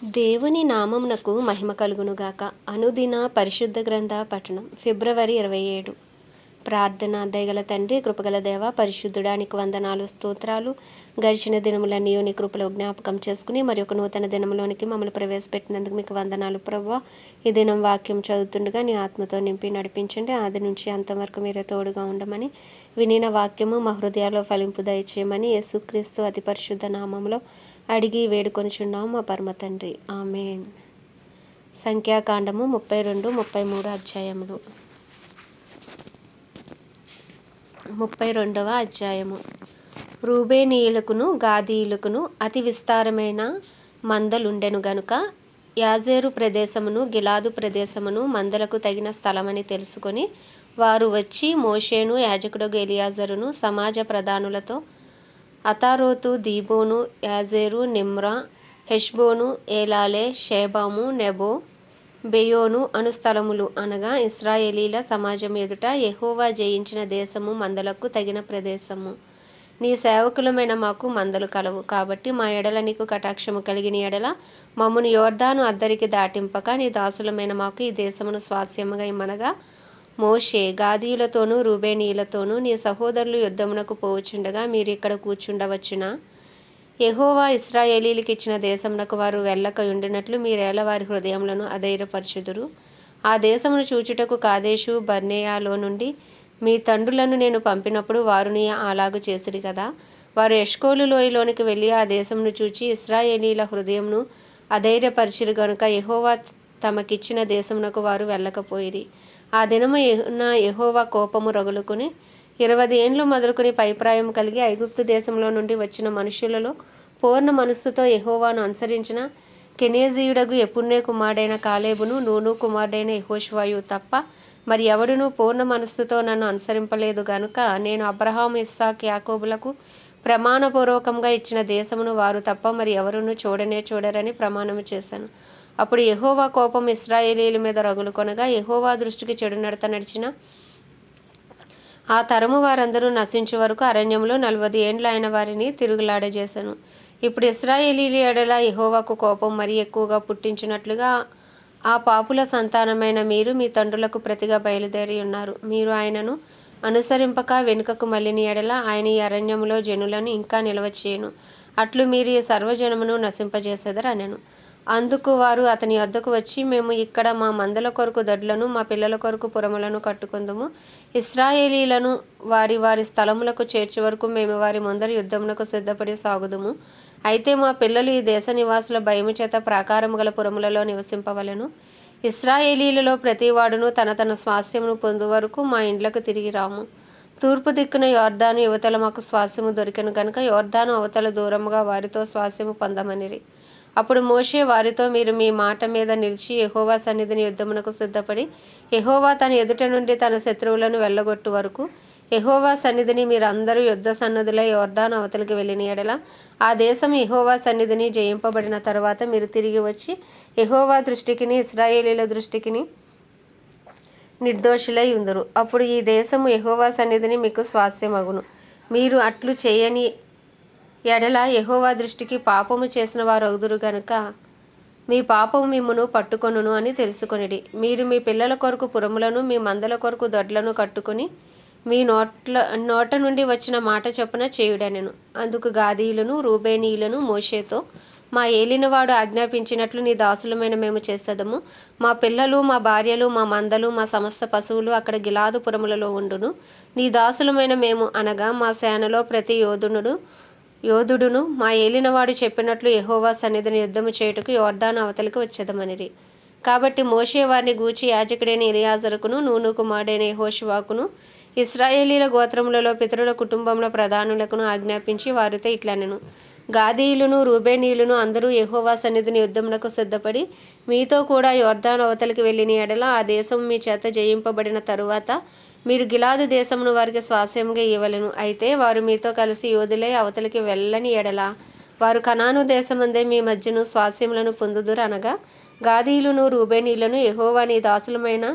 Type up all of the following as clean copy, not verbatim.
దేవుని నామమునకు మహిమ కలుగునుగాక. అనుదిన పరిశుద్ధ గ్రంథ పఠనం ఫిబ్రవరి 27. ప్రార్థన. దయగల తండ్రి, కృపగల దేవ, పరిశుద్ధుడానికి వందనాలు, స్తోత్రాలు. గడిచిన దినములన్నీ నీ కృపలో జ్ఞాపకం చేసుకుని మరి ఒక నూతన దినంలోనికి మమ్మల్ని ప్రవేశపెట్టినందుకు మీకు వందనాలు ప్రభువా. ఈ దినం వాక్యం చదువుతుండగా నీ ఆత్మతో నింపి నడిపించండి. ఆది నుంచి అంతవరకు మీరే తోడుగా ఉండమని, వినిన వాక్యము మా హృదయాల్లో ఫలింపు దయచేయమని యేసుక్రీస్తు అతి పరిశుద్ధ నామంలో అడిగి వేడుకొనిచున్నాము మా పరమ తండ్రి. ఆమేన్. సంఖ్యాకాండము 32, 33 అధ్యాయములు. 32వ అధ్యాయము. రూబేనీయులకును గాదీయులకును అతి విస్తారమైన మందలుండెను గనుక యాజేరు ప్రదేశమును గిలాదు ప్రదేశమును మందలకు తగిన స్థలమని తెలుసుకొని వారు వచ్చి మోషేను, యాజకుడగు ఎలియాజరును సమాజ ప్రధానులతో అతారోతు, దీబోను, యాజేరు, నిమ్రా, హెష్బోను, ఏలాలే, షేబాము, నెబో, బెయోను అను స్థలములు అనగా ఇశ్రాయేలీల సమాజం ఎదుట యెహోవా జయించిన దేశము మందలకు తగిన ప్రదేశము. నీ సేవకులమైన మాకు మందలు కలవు కాబట్టి మా ఎడల నీకు కటాక్షము కలిగిన ఎడల మమ్మును యోర్దాను అద్దరికి దాటింపక నీ దాసులమైన మాకు ఈ దేశమును స్వాస్యముగా ఇమ్మనగా మోషే గాదీయులతోనూ రూబేనీయులతోనూ నీ సహోదరులు యుద్ధమునకు పోవచుండగా మీరు ఇక్కడ కూర్చుండవచ్చునా? యెహోవా ఇశ్రాయేలీలకు ఇచ్చిన దేశమునకు వారు వెళ్ళక ఉండినట్లు మీరేళ వారి హృదయములను అధైర్యపరచుదురు. ఆ దేశమును చూచుటకు కాదేషు బర్నేయాలో నుండి మీ తండ్రులను నేను పంపినప్పుడు వారుని అలాగు చేసిరి కదా. వారు ఎష్కోలు లోయలోనికి వెళ్ళి ఆ దేశమును చూచి ఇశ్రాయేలీల హృదయమును అధైర్యపరిచిరు గనుక యెహోవా తమకిచ్చిన దేశమునకు వారు వెళ్ళకపోయిరి. ఆ దినము యెహోవా కోపము రగులుకుని 20 ఏండ్లు మొదలుకొని పైప్రాయం కలిగి ఐగుప్తు దేశంలో నుండి వచ్చిన మనుషులలో పూర్ణ మనస్సుతో యెహోవాను అనుసరించిన కెనేజీయుడగు యెఫున్నె కుమారుడైన కాలేబును, నూను కుమారుడైన యెహోషువయు తప్ప మరి ఎవడునూ పూర్ణ మనస్సుతో నన్ను అనుసరింపలేదు గనుక నేను అబ్రహాము, ఇస్సాకు, యాకోబులకు ప్రమాణపూర్వకంగా ఇచ్చిన దేశమును వారు తప్ప మరి ఎవరునూ చూడరని ప్రమాణము చేశాను. అప్పుడు యెహోవా కోపం ఇశ్రాయేలీయుల మీద రగులుకొనగా యెహోవా దృష్టికి చెడు నడత నడిచిన ఆ తరము వారందరూ నశించే వరకు అరణ్యంలో 40 ఏండ్లు ఆయన వారిని తిరుగులాడజేశాను. ఇప్పుడు ఇశ్రాయేలీయుల ఎడల యెహోవాకు కోపం మరీ ఎక్కువగా పుట్టించినట్లుగా ఆ పాపుల సంతానమైన మీరు మీ తండ్రులకు ప్రతిగా బయలుదేరి ఉన్నారు. మీరు ఆయనను అనుసరింపక వెనుకకు మళ్ళిన ఎడల ఆయన ఈ అరణ్యములో జనులను ఇంకా నిల్వ చేయను. అట్లు మీరు ఈ సర్వజనమును నశింపజేసేదరు అనెను. అందుకు వారు అతని వద్దకు వచ్చి, మేము ఇక్కడ మా మందల కొరకు దొడ్లను, మా పిల్లల కొరకు పురములను కట్టుకుందుము. ఇశ్రాయేలీలను వారి వారి స్థలములకు చేర్చే వరకు మేము వారి ముందర యుద్ధమునకు సిద్ధపడి సాగుదుము. అయితే మా పిల్లలు ఈ దేశ నివాసుల భయము చేత ప్రాకారము గల పురములలో నివసింపవలెను. ఇశ్రాయేలీలలో ప్రతివాడును తన తన స్వాస్యమును పొందు వరకు మా ఇండ్లకు తిరిగి రాము. తూర్పు దిక్కున యోర్దాను యువతల మాకు స్వాస్యము దొరికెను గనుక యోర్దాను అవతల దూరముగా వారితో స్వాస్యము పొందమనిరి. అప్పుడు మోషే వారితో, మీరు మీ మాట మీద నిలిచి యెహోవా సన్నిధిని యుద్ధమునకు సిద్ధపడి యెహోవా తన ఎదుట నుండి తన శత్రువులను వెళ్ళగొట్టు వరకు యెహోవా సన్నిధిని మీరందరూ యుద్ధ సన్నద్ధులై యోర్దాను అవతలికి వెళ్ళిన ఎడల ఆ దేశం యెహోవా సన్నిధిని జయింపబడిన తరువాత మీరు తిరిగి వచ్చి యెహోవా దృష్టికిని ఇశ్రాయేలీల దృష్టికిని నిర్దోషులై ఉందురు. అప్పుడు ఈ దేశము యెహోవా సన్నిధిని మీకు స్వాస్యమగును. మీరు అట్లు చేయని ఎడల యెహోవా దృష్టికి పాపము చేసిన వారు అగుదురు గనుక మీ పాపము మిమ్మును పట్టుకొనును అని తెలుసుకొనిడి. మీరు మీ పిల్లల కొరకు పురములను, మీ మందల కొరకు దొడ్లను కట్టుకొని మీ నోట నుండి వచ్చిన మాట చొప్పున చేయుడనెను. అందుకు గాదీయులను రూబేనీయులను మోషేతో, మా ఏలినవాడు ఆజ్ఞాపించినట్లు నీ దాసులమైన మేము చేసేదము. మా పిల్లలు, మా భార్యలు, మా మందలు, మా సమస్త పశువులు అక్కడ గిలాదు పురములలో ఉండును. నీ దాసులమైన మేము అనగా మా సేనలో ప్రతి యోధుడును మా ఏలినవాడు చెప్పినట్లు యెహోవా సన్నిధిని యుద్ధము చేయుటకు యోర్దాను అవతలికి వచ్చేదమనిరి. కాబట్టి మోషే వారిని గూర్చి యాజకుడైన ఎలియాజరుకును, నూను కుమారుడైన యెహోషువకును, ఇశ్రాయేలీల గోత్రములలో పితరుల కుటుంబముల ప్రధానులకును ఆజ్ఞాపించి వారితో ఇట్లనెను, గాదీయులను రూబేనీయులను అందరూ యెహోవా సన్నిధిని యుద్ధమునకు సిద్ధపడి మీతో కూడా యోర్దాను అవతలికి వెళ్ళిన ఎడల ఆ దేశము మీ చేత జయింపబడిన తరువాత మీరు గిలాదు దేశమును వారికి స్వాస్యముగా ఇవ్వవలెను. అయితే వారు మీతో కలిసి యోధులై అవతలికి వెళ్ళని ఎడల వారు కనాను దేశమందే మీ మధ్యను స్వాస్యములను పొందుదురు అనగా గాదీయులను రూబేనీయులను, యెహోవా నీ దాసులమైన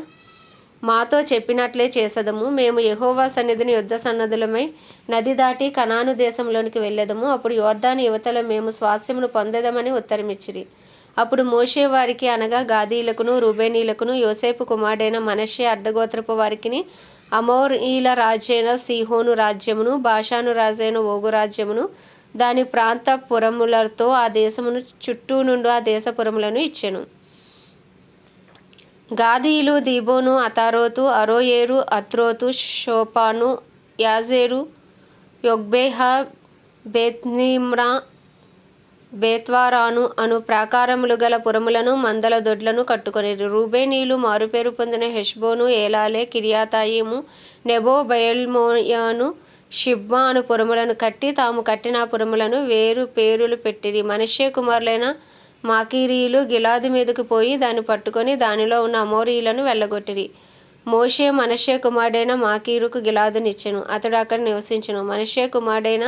మాతో చెప్పినట్లే చేసెదము. మేము యెహోవా సన్నిధిని యుద్ధ సన్నద్ధులమై నది దాటి కనాను దేశంలోనికి వెళ్ళెదము. అప్పుడు యోర్దాను యువతల మేము స్వాస్యమును పొందెదమని ఉత్తరమిచ్చిరి. అప్పుడు మోషే వారికి అనగా గాదీలకును రూబేనీలకును యోసేపు కుమారుడైన మనష్షే అర్ధగోత్రపు వారికిని అమోరీల రాజైన సీహోను రాజ్యమును బాషాను రాజైన ఓగు రాజ్యమును దాని ప్రాంత పురములతో ఆ దేశమును చుట్టూ నుండి ఆ దేశపురములను ఇచ్చెను. గాదీలు దీబోను అతారోతు అరోయేరు అత్రోతు షోపాను యాజేరు యొగ్బేహా బేత్నిమ్రా బేత్వారాను అను ప్రాకారములు గల పురములను మందల దొడ్లను కట్టుకొనిరి. రూబేనీలు మారుపేరు పొందిన హెష్బోను ఏలాలే కిర్యాతాయిము నెబో బయల్మోయాను షిబ్మా అను పురములను కట్టి తాము కట్టిన ఆ పురములను వేరు పేరులు పెట్టిరి. మనష్షే కుమారులైన మాకీరీలు గిలాదు మీదకు పోయి దాన్ని పట్టుకొని దానిలో ఉన్న అమోరీలను వెళ్ళగొట్టిరి. మోషే మనష్షే కుమారుడైన మాకీరుకు గిలాదునిచ్చెను, అతడు అక్కడ నివసించెను. మనష్షే కుమారుడైన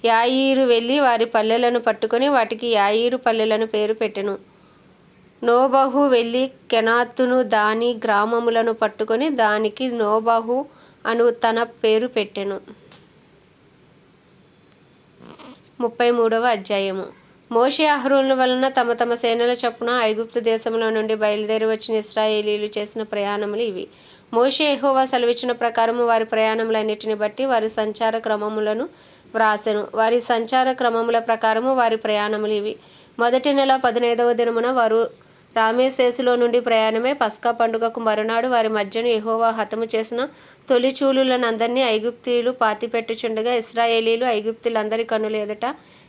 యాయీరు వెళ్ళి వారి పల్లెలను పట్టుకొని వాటికి యాయీరు పల్లెలను పేరు పెట్టెను. నోబహు వెళ్ళి కెనాతును దాని గ్రామములను పట్టుకొని దానికి నోబహు అను తన పేరు పెట్టెను. 33వ అధ్యాయము. మోషే అహరోనుల వలన తమ తమ సేనల చొప్పున ఐగుప్తు దేశంలో నుండి బయలుదేరి వచ్చిన ఇశ్రాయేలీయులు చేసిన ప్రయాణములు ఇవి. మోషే యెహోవా సెలవిచ్చిన ప్రకారము వారి ప్రయాణములన్నిటిని బట్టి వారి సంచార క్రమములను వ్రాసెను. వారి సంచార క్రమముల ప్రకారము వారి ప్రయాణములు ఇవి. మొదటి నెల 15వ దినమున వారు రామేసేసులో నుండి ప్రయాణమై పస్కా పండుగకు మరునాడు వారి మధ్యను యెహోవా హతము చేసిన తొలిచూలులనందరినీ ఐగుప్తీయులు పాతిపెట్టుచుండగా ఇశ్రాయేలీయులు ఐగుప్తీయులందరి కన్నుల ఎదుట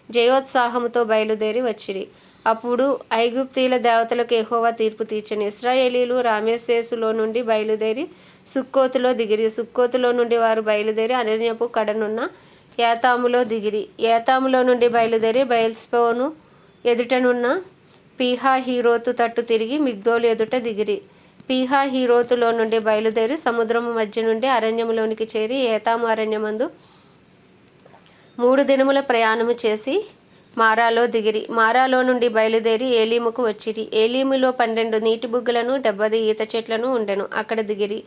జయోత్సాహముతో బయలుదేరి వచ్చిరి. అప్పుడు ఐగుప్తీయుల దేవతలకు యెహోవా తీర్పు తీర్చెను. ఇశ్రాయేలీయులు రామేసేసులో నుండి బయలుదేరి సుక్కోతులో దిగిరి. సుక్కోతులో నుండి వారు బయలుదేరి అరణ్యపు కడనున్న ఏతాములో దిగిరి. ఏతాములో నుండి బయలుదేరి బయల్స్పోను ఎదుటనున్న పీహహీరోతు తట్టు తిరిగి మిగ్దోలు ఎదుట దిగిరి. పీహహీరోతులో నుండి బయలుదేరి సముద్రము మధ్య నుండి అరణ్యములోనికి చేరి ఏతాము అరణ్యమందు 3 దినముల ప్రయాణము చేసి మారాలో దిగిరి. మారాలో నుండి బయలుదేరి ఏలీముకు వచ్చిరి. ఏలీములో 12 నీటి బుగ్గలను 70 ఈత చెట్లను ఉండెను. అక్కడ దిగిరి.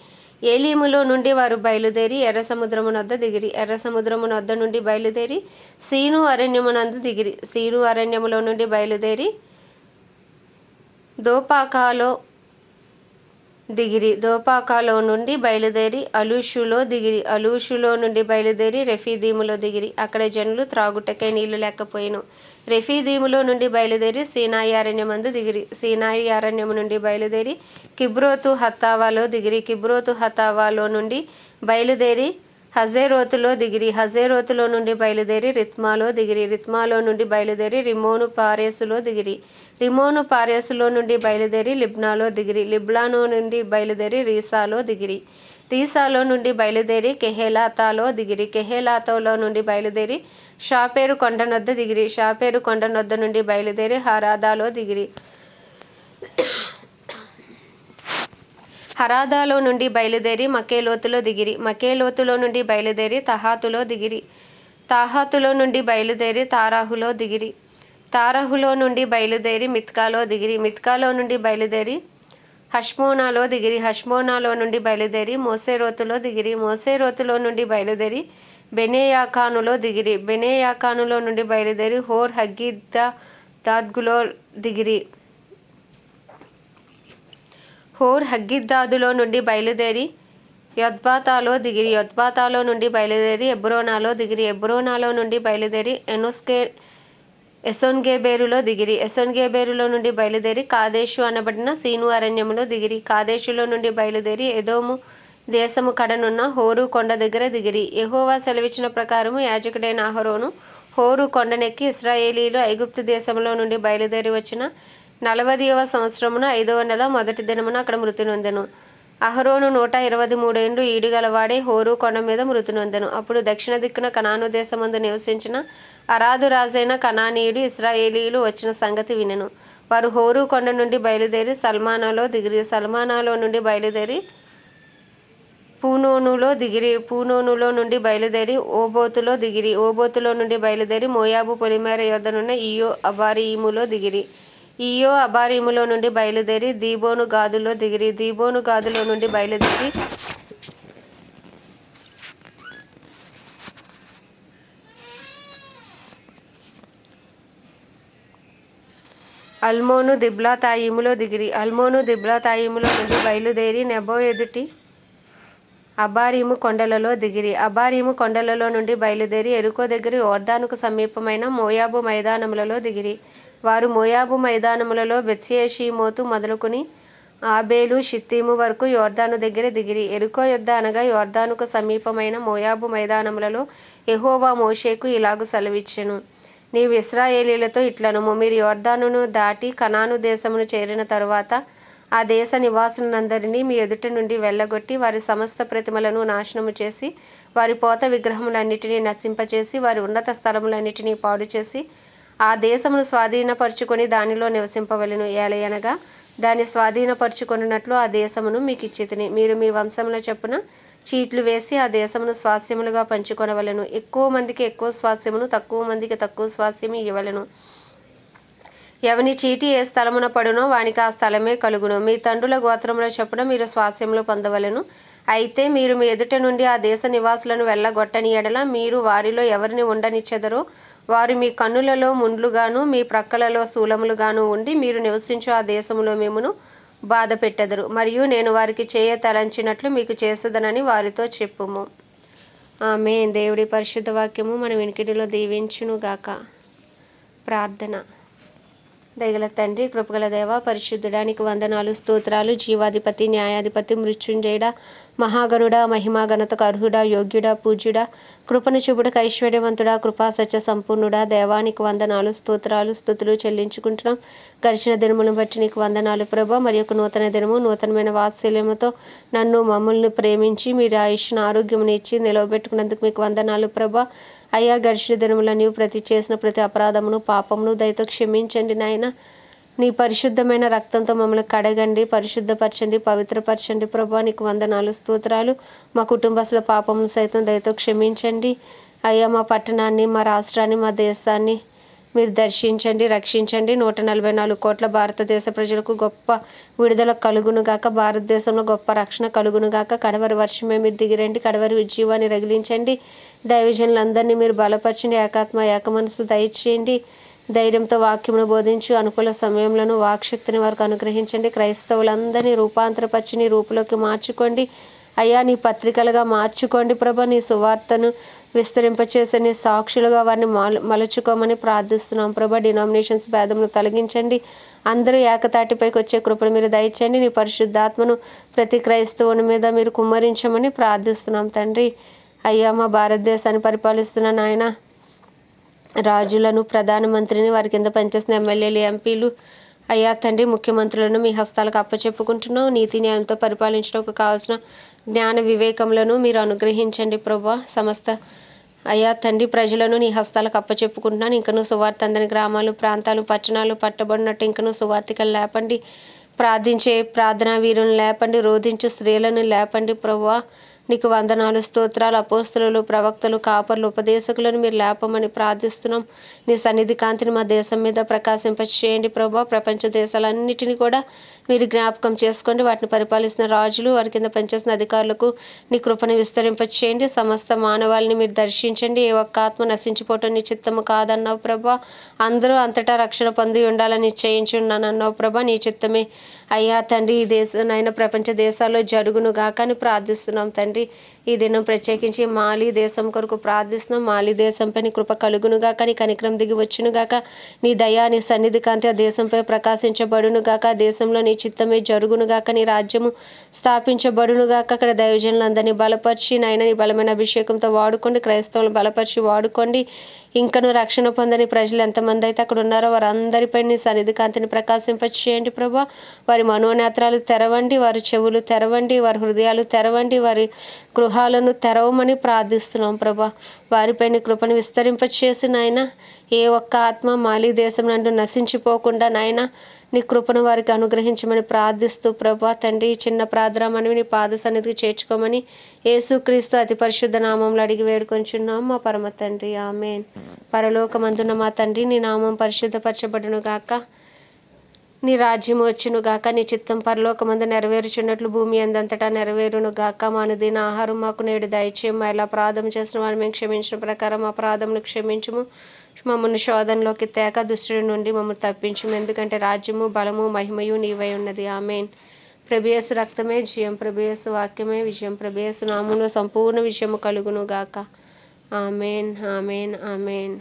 ఏలీములో నుండి వారు బయలుదేరి ఎర్ర సముద్రమునొద్ద దిగిరి. ఎర్ర సముద్రమునొద్ద నుండి బయలుదేరి సీను అరణ్యమునందు దిగిరి. సీను అరణ్యములో నుండి బయలుదేరి దోపాకాలో దిగిరి. దోపాకాలో నుండి బయలుదేరి అలూషులో దిగిరి. అలూషులో నుండి బయలుదేరి రెఫీదీములో దిగిరి. అక్కడ జనులు త్రాగుటకై నీళ్లు లేకపోయెను. రెఫీదీములో నుండి బయలుదేరి సీనాయి అరణ్యమందు దిగిరి. సీనాయి అరణ్యము నుండి బయలుదేరి కిబ్రోతు హత్తావాలో దిగిరి. కిబ్రోతు హత్తావాలో నుండి బయలుదేరి హజేరోతులో దిగిరి. హజేరోతులో నుండి బయలుదేరి రిత్మాలో దిగిరి. రిత్మాలో నుండి బయలుదేరి రిమ్మోను పారేసులో దిగిరి. రిమ్మోను పారేసులో నుండి బయలుదేరి లిబ్నాలో దిగిరి. లిబ్నాలో నుండి బయలుదేరి రీసాలో దిగిరి. రీసాలో నుండి బయలుదేరి కెహేలాతాలో దిగిరి. కెహేలాతాలో నుండి బయలుదేరి షాపేరు కొండనొద్ద దిగిరి. షాపేరు కొండనొద్ద నుండి బయలుదేరి హరాదాలో దిగిరి. హరాదాలో నుండి బయలుదేరి మకేలోతులో దిగిరి. మకేలోతులో నుండి బయలుదేరి తహాతులో దిగిరి. తాహాతులో నుండి బయలుదేరి తారాహులో దిగిరి. తారాహులో నుండి బయలుదేరి మిత్కాలో దిగిరి. మిత్కాలో నుండి బయలుదేరి హష్మోనాలో దిగిరి. హష్మోనాలో నుండి బయలుదేరి మోసేరోతులో దిగిరి. మోసేరోతులో నుండి బయలుదేరి బెనేయాకానులో దిగిరి. బెనేయాకానులో నుండి బయలుదేరి హోర్ హగ్గిద్దాద్గులో దిగిరి. హోర్ హగ్గిద్దాదులో నుండి బయలుదేరి యొత్బాతాలో దిగిరి. యొత్బాతాలో నుండి బయలుదేరి ఎబ్రోనాలో దిగిరి. ఎబ్రోనాలో నుండి బయలుదేరి ఎసోన్గేబెరులో దిగిరి. ఎసోన్గేబెరులో నుండి బయలుదేరి కాదేషు అనబడిన సీను అరణ్యములో దిగిరి. కాదేషులో నుండి బయలుదేరి ఎదోము దేశము కడనున్న హోరు కొండ దగ్గర దిగిరి. యెహోవా సెలవిచ్చిన ప్రకారము యాజకుడైన అహరోను హోరు కొండనెక్కి ఇశ్రాయేలీయులు ఐగుప్తు దేశంలో నుండి బయలుదేరి వచ్చిన 40వ సంవత్సరమున 5వ నెల మొదటి దినమున అక్కడ మృతి నొందెను. అహరోను 123 ఏండ్లు ఈడుగలవాడే హోరు కొండ మీద మృతి నొందెను. అప్పుడు దక్షిణ దిక్కున కనాను దేశమందు నివసించిన అరాదు రాజైన కనానీయుడు ఇశ్రాయేలీయులు వచ్చిన సంగతి వినెను. వారు హోరు కొండ నుండి బయలుదేరి సల్మానాలో దిగిరి. సల్మానాలో నుండి బయలుదేరి పూనోనులో దిగిరి. పూనోనులో నుండి బయలుదేరి ఓబోతులో దిగిరి. ఓబోతులో నుండి బయలుదేరి మోయాబు పొలిమేర యొద్దనున్న ఈయో అబారీములో దిగిరి. ఈయో అబారీములో నుండి బయలుదేరి దీబోను గాదులో దిగిరి. దీబోను గాదులో నుండి బయలుదేరి అల్మోను దిబ్లాతాయిములో దిగిరి. అల్మోను దిబ్లాతాయిములో నుండి బయలుదేరి నెబో ఎదుటి అబారీము కొండలలో దిగిరి. అబారీము కొండలలో నుండి బయలుదేరి ఎరుకో దగ్గర యోర్దానుకు సమీపమైన మోయాబు మైదానములలో దిగిరి. వారు మోయాబు మైదానములలో బెత్షెమోతు మొదలుకొని ఆబేలు షిత్తీము వరకు యోర్దాను దగ్గర దిగిరి. ఎరుకో యొద్ద అనగా యోర్దానుకు సమీపమైన మోయాబు మైదానములలో యెహోవా మోషేకు ఇలాగు సెలవిచ్చెను. నీవు ఇశ్రాయేలీయులతో ఇట్లనుము, మీరు యోర్దానును దాటి కనాను దేశమును చేరిన తరువాత ఆ దేశ నివాసులందరినీ మీ ఎదుట నుండి వెళ్ళగొట్టి వారి సమస్త ప్రతిమలను నాశనము చేసి వారి పోత విగ్రహములన్నిటినీ నశింపచేసి వారి ఉన్నత స్థలములన్నిటినీ పాడు చేసి ఆ దేశమును స్వాధీనపరుచుకొని దానిలో నివసింపవలెను. ఏలయనగా దాన్ని స్వాధీనపరుచుకొనున్నట్లు ఆ దేశమును మీకు ఇచ్చితిని. మీరు మీ వంశముల చొప్పున చీట్లు వేసి ఆ దేశమును స్వాస్యములుగా పంచుకొనవలెను. ఎక్కువ మందికి ఎక్కువ స్వాస్యమును, తక్కువ మందికి తక్కువ స్వాస్యము ఇవ్వవలెను. ఎవని చీటి ఏ స్థలమున పడునో వానికి ఆ స్థలమే కలుగును. మీ తండ్రుల గోత్రముల చొప్పున మీరు స్వాస్యములు పొందవలెను. అయితే మీరు మీ ఎదుట నుండి ఆ దేశ నివాసులను వెళ్ళగొట్టని ఎడల మీరు వారిలో ఎవరిని ఉండనిచ్చెదరో వారు మీ కన్నులలో ముండ్లుగాను మీ ప్రక్కలలో శూలములుగాను ఉండి మీరు నివసించు ఆ దేశములో మిమ్మును బాధ పెట్టెదరు. మరియు నేను వారికి చేయ తలంచినట్లు మీకు చేసేదనని వారితో చెప్పుము. ఆమేన్. దేవుడి పరిశుద్ధ వాక్యము మన వినికిడిలో దీవించునుగాక. ప్రార్థన. దయగల తండ్రి, కృపగల దేవ, పరిశుద్ధుడానికి వందనాలు, స్తోత్రాలు. జీవాధిపతి, న్యాయాధిపతి, మృత్యుంజయుడా, మహాగణుడా, మహిమా ఘనతకు అర్హుడా, యోగ్యుడా, పూజ్యుడా, కృపను చూపుటకు ఐశ్వర్యవంతుడా, కృపా సత్య సంపూర్ణుడా, దేవానికి వందనాలు, స్తోత్రాలు, స్తుతులు చెల్లించుకుంటున్నాం. గడిచిన దినములను బట్టి నీకు వందనాలు ప్రభా. మరి ఒక నూతన దినము నూతనమైన వాత్సల్యముతో నన్ను మమ్మల్ని ప్రేమించి మీరు ఆయుష్ను ఆరోగ్యమును ఇచ్చి నిలవబెట్టుకున్నందుకు మీకు వందనాలు ప్రభా. అయ్యా, గడిచిన దినముల నీవు చేసిన ప్రతి అపరాధమును పాపమును దయతో క్షమించండి నాయన. నీ పరిశుద్ధమైన రక్తంతో మమ్మల్ని కడగండి, పరిశుద్ధపరచండి, పవిత్రపరచండి ప్రభా. నీకు వందనాలు, స్తోత్రాలు. మా కుటుంబస్తుల పాపమును సైతం దయతో క్షమించండి అయ్యా. మా పట్టణాన్ని, మా రాష్ట్రాన్ని, మా దేశాన్ని మీరు దర్శించండి, రక్షించండి. 144 కోట్ల భారతదేశ ప్రజలకు గొప్ప విడుదల కలుగునుగాక. భారతదేశంలో గొప్ప రక్షణ కలుగునుగాక. కడవరి వర్షమే మీరు దిగిరండి, కడవరి ఉజ్జీవాన్ని రగిలించండి. దైవజనులందరినీ మీరు బలపరచండి, ఏకాత్మ ఏక మనసు దయచేయండి. ధైర్యంతో వాక్యమును బోధించు అనుకూల సమయంలో వాక్శక్తిని వారికి అనుగ్రహించండి. క్రైస్తవులందరినీ రూపాంతరపరిచి నీ రూపులోకి మార్చుకోండి అయ్యా. నీ పత్రికలుగా మార్చుకోండి ప్రభా. నీ సువార్తను విస్తరింపచేసే నీ సాక్షులుగా వారిని మలుచుకోమని ప్రార్థిస్తున్నాం ప్రభా. డినామినేషన్స్ భేదమును తొలగించండి. అందరూ ఏకతాటిపైకి వచ్చే కృపను మీరు దయచేయండి. నీ పరిశుద్ధాత్మను ప్రతి క్రైస్తవుని మీద మీరు కుమ్మరించమని ప్రార్థిస్తున్నాం తండ్రి. అయ్యా, మా భారతదేశాన్ని పరిపాలిస్తున్న నాయన రాజులను, ప్రధానమంత్రిని, వారి కింద పనిచేసిన ఎమ్మెల్యేలు, ఎంపీలు, అయ్యా తండ్రి ముఖ్యమంత్రులను మీ హస్తాలకు అప్పచెప్పుకుంటున్నాం. నీతి న్యాయంతో పరిపాలించడానికి కావాల్సిన జ్ఞాన వివేకములను మీరు అనుగ్రహించండి ప్రభా. సమస్త అయ్యా తండ్రి ప్రజలను నీ హస్తాలకు అప్పచెప్పుకుంటున్నాను. ఇంకనూ సువార్త అందని గ్రామాలు, ప్రాంతాలు, పట్టణాలు పట్టబడినట్టు ఇంకనూ సువార్తికలు లేపండి. ప్రార్థించే ప్రార్థనా వీరులను లేపండి. రోధించు స్త్రీలను లేపండి ప్రభువా. నీకు వందనాలు, స్తోత్రాలు. అపోస్తలులు, ప్రవక్తలు, కాపర్లు, ఉపదేశకులను మీరు లేపమని ప్రార్థిస్తున్నాం. నీ సన్నిధి కాంతిని మా దేశం మీద ప్రకాశింపచేయండి ప్రభా. ప్రపంచ దేశాలన్నిటినీ కూడా మీరు జ్ఞాపకం చేసుకోండి. వాటిని పరిపాలిస్తున్న రాజులు, వారి కింద పనిచేసిన అధికారులకు నీ కృపను విస్తరింపచేయండి. సమస్త మానవాళిని మీరు దర్శించండి. ఏ ఒక్క ఆత్మ నశించిపోవటం నీ చిత్తము కాదన్నావు ప్రభా. అందరూ అంతటా రక్షణ పొంది ఉండాలని నిశ్చయించున్నానన్నావు ప్రభా. నీ చిత్తమే అయ్యా తండ్రి ఈ దేశనైనా ప్రపంచ దేశాల్లో జరుగును గాక అని ప్రార్థిస్తున్నాం తండ్రి. ఈ దినం ప్రత్యేకించి మాలి దేశం కొరకు ప్రార్థిస్తున్నాం. మాలి దేశంపై నీ కృప కలుగునుగాక, నీ కనికరం దిగి వచ్చునుగాక, నీ దయా నీ సన్నిధి కాంతి ఆ దేశంపై ప్రకాశించబడునుగాక. ఆ దేశంలో నీ చిత్తమే జరుగునుగాక, నీ రాజ్యము స్థాపించబడునుగాక. అక్కడ దైవజనులందరినీ బలపరిచి నాయన నీ బలమైన అభిషేకంతో వాడుకోండి. క్రైస్తవులను బలపరిచి వాడుకోండి. ఇంకనూ రక్షణ పొందని ప్రజలు ఎంతమంది అయితే అక్కడ ఉన్నారో వారందరిపై నీ సన్నిధి కాంతిని ప్రకాశింపచేయండి ప్రభా. వారి మనోనేత్రాలు తెరవండి, వారి చెవులు తెరవండి, వారి హృదయాలు తెరవండి, వారి గృహాలను తెరవమని ప్రార్థిస్తున్నాం ప్రభా. వారిపై నీ కృపను విస్తరింపచేసి నాయన ఏ ఒక్క ఆత్మ మాలి దేశం నందు నశించిపోకుండా నాయన నీ కృపను వారికి అనుగ్రహించమని ప్రార్థిస్తూ ప్రభా తండ్రి చిన్న ప్రార్థనమని నీ పాద సన్నిధికి చేర్చుకోమని యేసుక్రీస్తు అతి పరిశుద్ధ నామంలో అడిగి వేడుకొంచున్నాం మా పరమ తండ్రి. ఆమేన్. పరలోకమందున్న మా తండ్రి నీ నామం పరిశుద్ధపరచబడును గాక. నీ రాజ్యము వచ్చును గాక, నీ చిత్తం పరలోకమందు నెరవేరుచున్నట్లు భూమి అందంతటా నెరవేరును గాక. మా అనుదిన ఆహారం మాకు నేడు దయచేయము. ఎలా అపరాధం చేసిన వారిని మేము క్షమించిన ప్రకారం అపరాధమును క్షమించుము. మమ్మల్ని శోధనలోకి తేక దుష్టుడి నుండి మమ్మల్ని తప్పించుము. ఎందుకంటే రాజ్యము, బలము, మహిమయు నీవై ఉన్నది. ఆమేన్. ప్రభుయేసు రక్తమే జయం, ప్రభుయేసు వాక్యమే విజయం, ప్రభుయేసు నామములో సంపూర్ణ విజయము కలుగును గాక. ఆమేన్, ఆమేన్, ఆమేన్.